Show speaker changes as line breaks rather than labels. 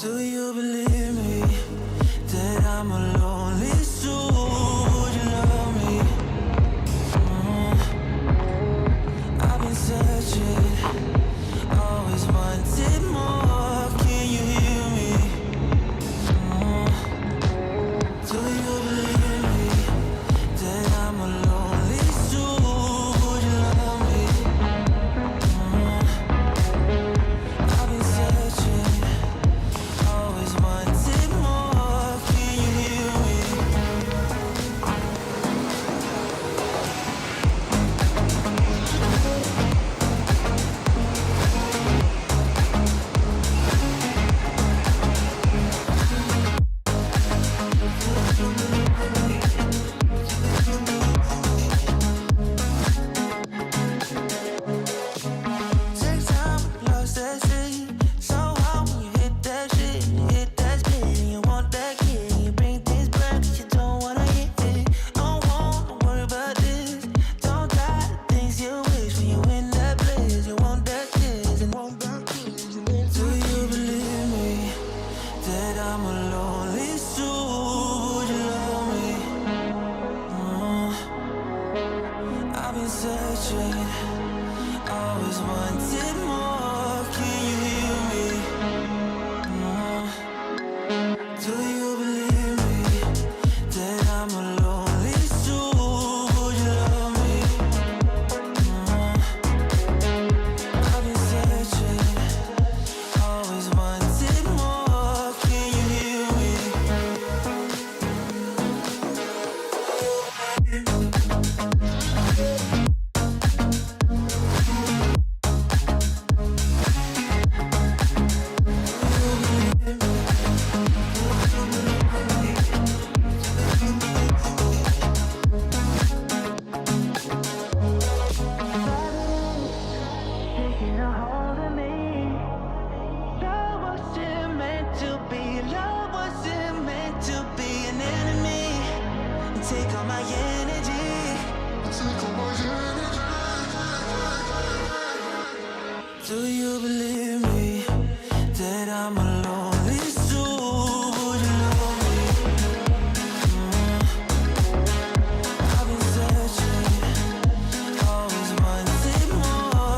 Do you believe me that I'm a lonely soul? Would you love me? I've been searching, always wanted more. Can you hear me? Do you believe me that I'm a lonely soul? Would you love me? I've been searching, always wanted more. Can you hear me? Take time, lost that shit. So hard when you hit that shit. Hit that split and you want that kid. You bring things back 'cause you don't wanna hit it. Don't wanna worry about this. Don't try the things you wish when you in that place. You want that kiss and want that kiss. Do you believe me that I'm a lonely soul? Would you love me? I've been searching, always wanted more. Can you hear me? Do you believe me that I'm a lonely soul? Would you love me? I've been searching, always wanted more. Can you hear me? Taking a hold of me. Love wasn't meant to be. Love wasn't meant to be an enemy. You take all my energy. Do you believe me that I'm alone?